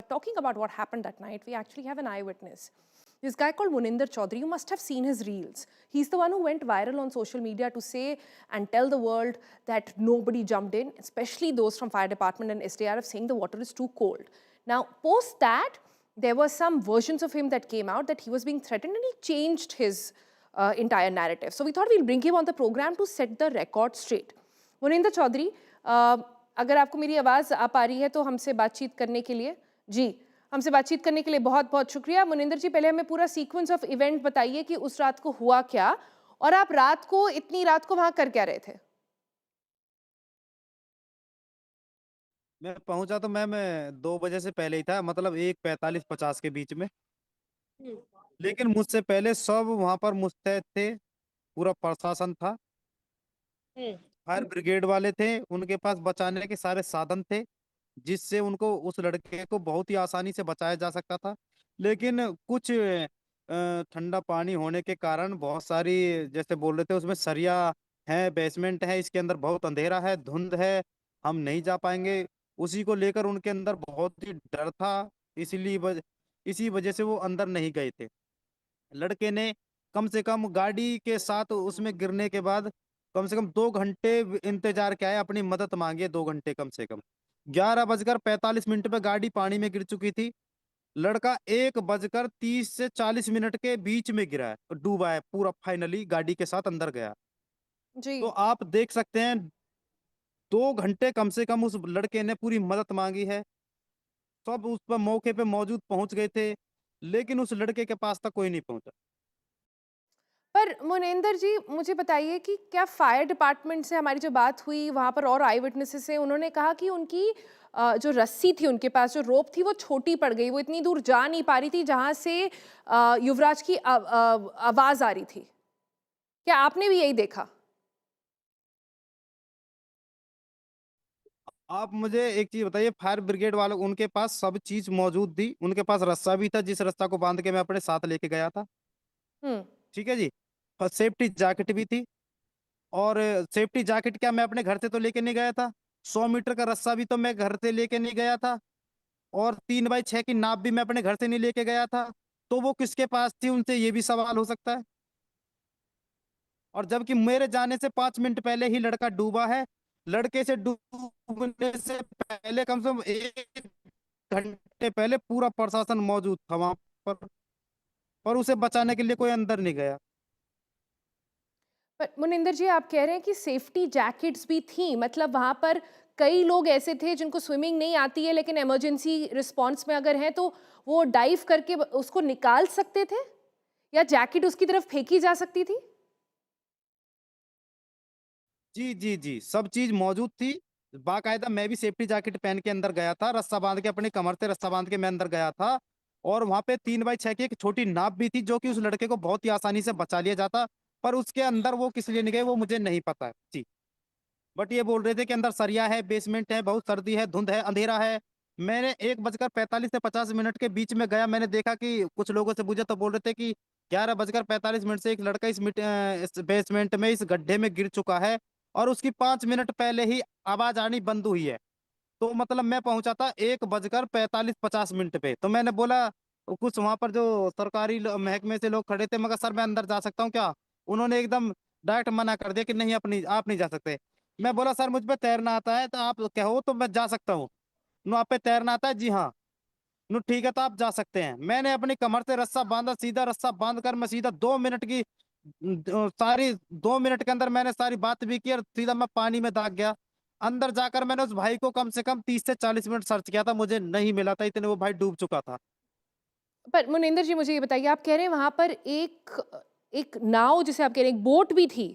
talking about what happened that night, we actually have an eyewitness. This guy called Muninder Chaudhary, you must have seen his reels. He's the one who went viral on social media to say and tell the world that nobody jumped in, especially those from fire department and SDRF, saying the water is too cold. Now, post that, there were some versions of him that came out that he was being threatened, and he changed his entire narrative. So we thought we'll bring him on the program to set the record straight. Muninder Chaudhary, अगर आपको मेरी आवाज़ आ पा रही है तो हमसे बातचीत करने के लिए जी हमसे बातचीत करने के लिए बहुत बहुत शुक्रिया। मुनिंदर जी, पहले हमें पूरा सीक्वेंस ऑफ इवेंट बताइए कि उस रात को हुआ क्या, और आप इतनी रात को वहां कर क्या रहे थे? मैं पहुंचा तो मैं 2 बजे से पहले ही था, मतलब 1:45-50 के बीच में। लेकिन मुझसे पहले सब वहां पर मुस्तैद थे, पूरा प्रशासन था, फायर ब्रिगेड वाले थे, उनके पास बचाने के सारे साधन थे, जिससे उनको उस लड़के को बहुत ही आसानी से बचाया जा सकता था। लेकिन कुछ ठंडा पानी होने के कारण बहुत सारी, जैसे बोल रहे थे, उसमें सरिया है, बेसमेंट है, इसके अंदर बहुत अंधेरा है, धुंध है, हम नहीं जा पाएंगे। उसी को लेकर उनके अंदर बहुत ही डर था, इसी वजह से वो अंदर नहीं गए थे। लड़के ने कम से कम गाड़ी के साथ उसमें गिरने के बाद कम से कम 2 घंटे इंतजार किया है, अपनी मदद मांगी है 2 घंटे कम से कम। 11:45 पे गाड़ी पानी में गिर चुकी थी। लड़का 1:30 से 40 मिनट के बीच में गिरा है, डूबा है पूरा, फाइनली गाड़ी के साथ अंदर गया। जी। तो आप देख सकते हैं 2 घंटे कम से कम उस लड़के ने पूरी मदद मांगी है। सब उस पर मौके पे मौजूद पहुंच गए थे, लेकिन उस लड़के के पास तक कोई नहीं पहुंचा। पर मुनिंदर जी, मुझे बताइए कि क्या फायर डिपार्टमेंट से हमारी जो बात हुई वहां पर और आई विटनेसेस से, उन्होंने कहा कि उनकी जो रस्सी थी, उनके पास जो रोप थी, वो छोटी पड़ गई, वो इतनी दूर जा नहीं पा रही थी जहां से युवराज की आवाज आ रही थी। क्या आपने भी यही देखा? आप मुझे एक चीज बताइए, फायर ब्रिगेड वालों, उनके पास सब चीज मौजूद थी, उनके पास रस्सा भी था, जिस रस्सा को बांध के मैं अपने साथ लेके गया था। हम्म। ठीक है जी। और सेफ्टी जैकेट भी थी। और सेफ्टी जैकेट क्या मैं अपने घर से तो लेके नहीं गया था, 100 मीटर का रस्सा भी तो मैं घर से लेके नहीं गया था, और 3x6 की नाप भी मैं अपने घर से नहीं लेके गया था। तो वो किसके पास थी, उनसे ये भी सवाल हो सकता है। और जबकि मेरे जाने से 5 मिनट पहले ही लड़का डूबा है। लड़के से डूबने से पहले कम से कम 1 घंटे पहले पूरा प्रशासन मौजूद था वहां पर उसे बचाने के लिए कोई अंदर नहीं गया। पर मुनिंदर जी, आप कह रहे हैं कि सेफ्टी जैकेट्स भी थी, मतलब वहां पर कई लोग ऐसे थे जिनको स्विमिंग नहीं आती है, लेकिन इमरजेंसी रिस्पांस में अगर हैं तो वो डाइव करके उसको निकाल सकते थे, या जैकेट उसकी तरफ फेंकी जा सकती थी? जी जी जी, सब चीज मौजूद थी। बाकायदा मैं भी सेफ्टी जैकेट पहन के अंदर गया था, रस्सा बांध के, अपनी कमर से रस्सा बांध के मैं अंदर गया था। और वहां पे 3x6 की एक छोटी नाव भी थी, जो कि उस लड़के को बहुत ही आसानी से बचा लिया जाता। पर उसके अंदर वो किस लिए नहीं गए, वो मुझे नहीं पता है जी। बट ये बोल रहे थे कि अंदर सरिया है, बेसमेंट है, बहुत सर्दी है, धुंध है, अंधेरा है। मैंने 1:45 से 50 मिनट के बीच में गया। मैंने देखा कि कुछ लोगों से पूछा तो बोल रहे थे कि 11:45 से एक लड़का इस बेसमेंट में, इस गड्ढे में गिर चुका है, और उसकी 5 मिनट पहले ही आवाज आनी बंद हुई है। तो मतलब मैं पहुंचा था 1:45-50 पे। तो मैंने बोला, कुछ वहां पर जो सरकारी महकमे से लोग खड़े थे, मगर सर मैं अंदर जा सकता हूँ क्या? उन्होंने एकदम डायरेक्ट मना कर दिया कि नहीं, अपनी आप नहीं जा सकते। मैं बोला, सर मुझ पे तैरना आता है, तो आप कहो तो मैं जा सकता हूँ। नो, आप पे तैरना आता है? जी हाँ। नो ठीक है, तो आप जा सकते हैं। मैंने अपनी कमर से रस्सा बांधा, सीधा रस्सा बांध कर मैं सीधा 2 मिनट की सारी 2 मिनट के अंदर मैंने सारी बात भी की, और सीधा मैं पानी में दाग गया। अंदर जाकर मैंने उस भाई को कम से कम 30 से 40 मिनट सर्च किया था, मुझे नहीं मिला था, इतने वो भाई डूब चुका था। पर मुनिंदर जी, मुझे ये बताइए, आप कह रहे हैं वहां पर एक एक नाव, जिसे आप कह रहे हैं एक बोट भी थी।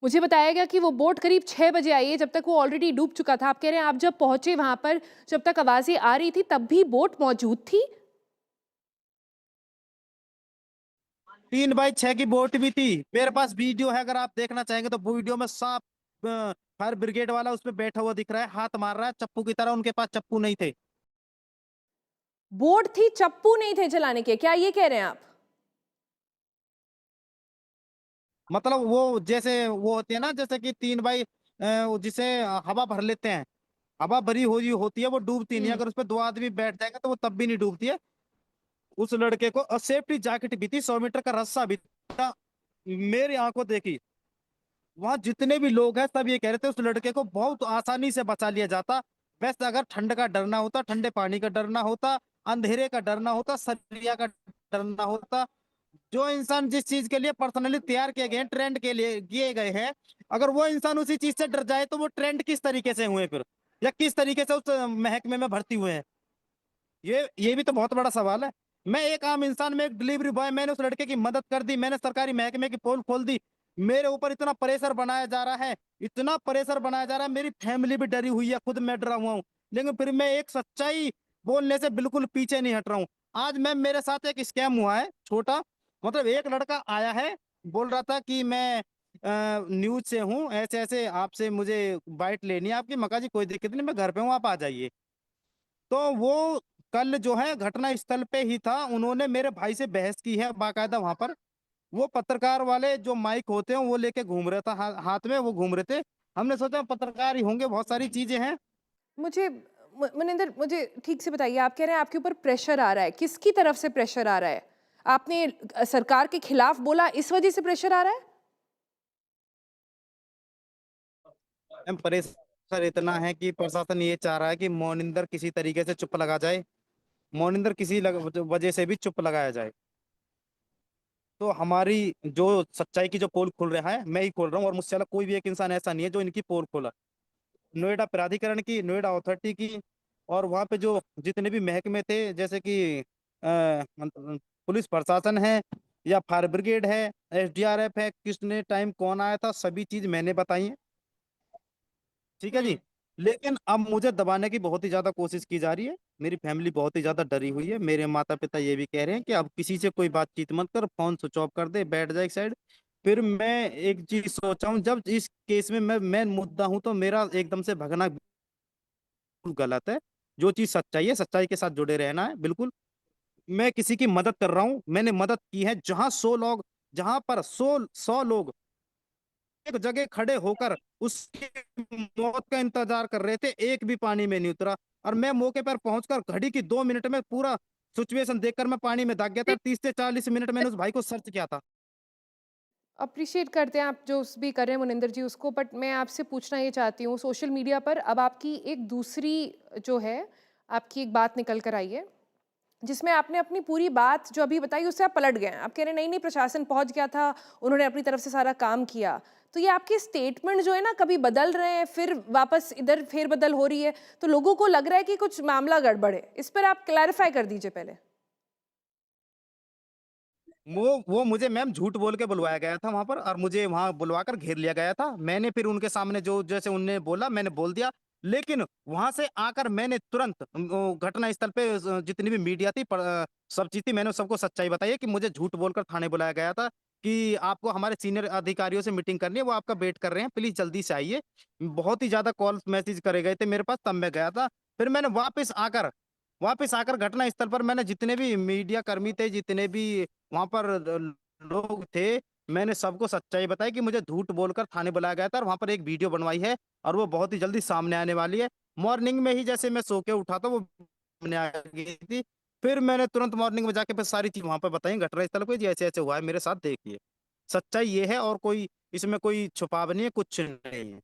मुझे बताया गया कि वो बोट करीब 6 बजे आई है, जब तक वो ऑलरेडी डूब चुका था। आप कह रहे हैं आप जब पहुंचे वहां पर, जब तक आवाजें आ रही थी, तब भी बोट मौजूद थी? 3x6 की बोट भी थी, मेरे पास वीडियो है, अगर आप देखना चाहेंगे तो। वो वीडियो में साफ फायर ब्रिगेड वाला उसपे बैठा हुआ दिख रहा है, हाथ मार रहा है चप्पू की तरह। उनके पास चप्पू नहीं थे। बोट थी, चप्पू नहीं थे चलाने के, क्या ये कह रहे हैं आप? मतलब वो जैसे वो होती है ना, जैसे कि 3x जिसे हवा भर लेते हैं, हवा भरी हो रही होती है, वो डूबती नहीं है। हम्म। अगर उस पर दो आदमी बैठ जाएंगे तो वो तब भी नहीं डूबती है। उस लड़के को और सेफ्टी जैकेट भी थी, 100 मीटर का रस्सा भी था। मेरी आंखों देखी, वहां जितने भी लोग हैं सब ये कह रहे थे उस लड़के को बहुत आसानी से बचा लिया जाता। बस अगर ठंड का डरना होता, ठंडे पानी का डरना होता, अंधेरे का डरना होता, सरिया का डरना होता, जो इंसान जिस चीज के लिए पर्सनली तैयार किए गए हैं, ट्रेंड के लिए किए गए हैं, अगर वो इंसान उसी चीज से डर जाए तो वो ट्रेंड किस तरीके से हुए फिर, या किस तरीके से उस महकमे में भर्ती हुए हैं? ये भी तो बहुत बड़ा सवाल है। मैं एक आम इंसान, में एक डिलीवरी बॉय, मैंने उस लड़के की मदद कर दी, मैंने सरकारी महकमे की पोल खोल दी। मेरे ऊपर इतना प्रेशर बनाया जा रहा है, इतना प्रेशर बनाया जा रहा है, मेरी फैमिली भी डरी हुई है, खुद मैं डरा हुआ हूँ, लेकिन फिर मैं एक सच्चाई बोलने से बिल्कुल पीछे नहीं हट रहा हूँ। आज मैम मेरे साथ एक स्कैम हुआ है छोटा। मतलब एक लड़का आया है, बोल रहा था कि मैं न्यूज से हूँ, ऐसे ऐसे आपसे मुझे बाइट लेनी है आपकी। मका जी कोई दिक्कत नहीं, मैं घर पे हूँ, आप आ जाइए। तो वो कल जो है घटना स्थल पे ही था, उन्होंने मेरे भाई से बहस की है बाकायदा वहां पर। वो पत्रकार वाले जो माइक होते हैं वो लेके घूम रहा था, हाथ में वो घूम रहे थे। हमने सोचा पत्रकार ही होंगे, बहुत सारी चीजें हैं। मुझे मनिंदर, मुझे ठीक से बताइए, आप कह रहे हैं आपके ऊपर प्रेशर आ रहा है, किसकी तरफ से प्रेशर आ रहा है? आपने सरकार के खिलाफ बोला, इस वजह से प्रेशर आ रहा है? हम परेशान इतना है कि प्रशासन ये चाह रहा है कि मोनिंदर किसी तरीके से चुप लगा जाए, मोनिंदर किसी वजह से भी चुप लगाया जाए। तो हमारी जो सच्चाई की जो पोल खुल रहा है, मैं ही खोल रहा हूँ, और मुझसे अलग कोई भी एक इंसान ऐसा नहीं है जो इनकी पोल खोला। नोएडा प्राधिकरण की, नोएडा अथॉरिटी की, और वहाँ पे जो जितने भी महकमे थे, जैसे कि पुलिस प्रशासन है या फायर ब्रिगेड है, एसडीआरएफ है, किसने टाइम कौन आया था, सभी चीज मैंने बताई है। ठीक है जी। हम्म। लेकिन अब मुझे दबाने की बहुत ही ज्यादा कोशिश की जा रही है। मेरी फैमिली बहुत ही ज्यादा डरी हुई है, मेरे माता पिता ये भी कह रहे हैं कि अब किसी से कोई बातचीत मत कर, फोन स्विच ऑफ कर दे, बैठ जा एक साइड। फिर मैं एक चीज सोचा हूँ, जब इस केस में मैं मुद्दा हूं तो मेरा एकदम से भगना गलत है। जो चीज सच्चाई है, सच्चाई के साथ जुड़े रहना है बिल्कुल। मैं किसी की मदद कर रहा हूँ, मैंने मदद की है। जहां 100 लोग, जहां पर 100 लोग एक जगह खड़े होकर उसकी मौत का इंतजार कर रहे थे, एक भी पानी में नहीं उतरा। और मैं मौके पर पहुंचकर घड़ी की 2 मिनट में पूरा सिचुएशन देखकर मैं पानी में दाग गया था। 30 से 40 मिनट मैंने उस भाई को सर्च किया था। अप्रिशिएट करते हैं आप जो भी कर रहे हैं मुनिंदर जी उसको, बट मैं आपसे पूछना ये चाहती हूँ, सोशल मीडिया पर अब आपकी एक दूसरी जो है, आपकी एक बात निकल कर आई है, जिसमें आपने अपनी पूरी बात जो अभी बताई उससे आप पलट गए हैं। आप कह रहे हैं नहीं नहीं, प्रशासन पहुंच गया था, उन्होंने अपनी तरफ से सारा काम किया। तो ये आपके स्टेटमेंट जो है ना, कभी बदल रहे हैं फिर वापस इधर फेरबदल हो रही है, तो लोगों को लग रहा है कि कुछ मामला गड़बड़ है। इस पर आप क्लैरिफाई कर दीजिए पहले। वो मुझे मैम झूठ बोल के बुलवाया गया था वहां पर, और मुझे वहां बुलवाकर घेर लिया गया था। मैंने फिर उनके सामने जो जैसे उनने बोला मैंने बोल दिया। लेकिन वहां से आकर मैंने तुरंत वो घटना स्थल पे जितनी भी मीडिया थी, सब चीज थी, मैंने सबको सच्चाई बताई है कि मुझे झूठ बोलकर थाने बुलाया गया था कि आपको हमारे सीनियर अधिकारियों से मीटिंग करनी है, वो आपका वेट कर रहे हैं, प्लीज जल्दी से आइए। बहुत ही ज्यादा कॉल मैसेज करे गए थे मेरे पास, तब मैं गया था। फिर मैंने वापस आकर घटना स्थल पर मैंने जितने भी मीडिया कर्मी थे, जितने भी वहां पर लोग थे, मैंने सबको सच्चाई बताई कि मुझे झूठ बोलकर थाने बुलाया गया था, और वहां पर एक वीडियो बनवाई है, और वो बहुत ही जल्दी सामने आने वाली है। मॉर्निंग में ही जैसे मैं सो के उठा था वो सामने आ गई थी। फिर मैंने तुरंत मॉर्निंग में जाके फिर सारी चीज वहां पर बताई घटना स्थल पे, जी ऐसे ऐसे हुआ है मेरे साथ, देखिए। सच्चाई ये है, और कोई इसमें कोई छुपाव नहीं है, कुछ नहीं है।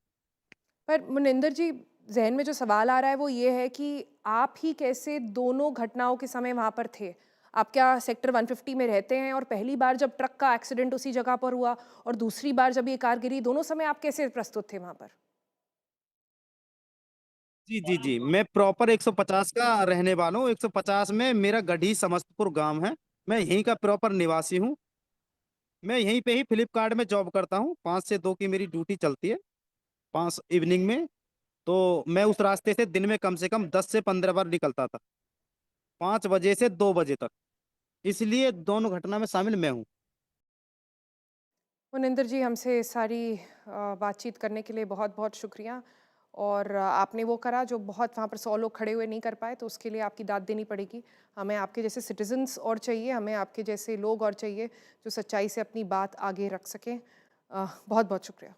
पर मुनिंदर जी, ज़हन में जो सवाल आ रहा है वो ये है कि आप ही कैसे दोनों घटनाओं के समय वहाँ पर थे? आप क्या सेक्टर 150 में रहते हैं, और पहली बार जब ट्रक का एक्सीडेंट उसी जगह पर हुआ और दूसरी बार जब ये कार गिरी, दोनों समय आप कैसे प्रस्तुत थे वहाँ पर? जी जी जी, मैं प्रॉपर 150 का रहने वाला हूँ। 150 में मेरा गढ़ी समस्तपुर गांव है। मैं यहीं का प्रॉपर निवासी हूँ। मैं यहीं पे ही फ्लिपकार्ट में जॉब करता हूँ। 5 से 2 की मेरी ड्यूटी चलती है, 5 इवनिंग में। तो मैं उस रास्ते से दिन में कम से कम 10 से 15 बार निकलता था, 5 बजे से 2 बजे तक। इसलिए दोनों घटना में शामिल मैं हूँ। मुनिंदर जी, हमसे सारी बातचीत करने के लिए बहुत-बहुत शुक्रिया। और आपने वो करा जो बहुत वहाँ पर 100 लोग खड़े हुए नहीं कर पाए, तो उसके लिए आपकी दाद देनी पड़ेगी। हमें आपके जैसे सिटिज़न्स और चाहिए, हमें आपके जैसे लोग और चाहिए, जो सच्चाई से अपनी बात आगे रख सकें। बहुत-बहुत शुक्रिया।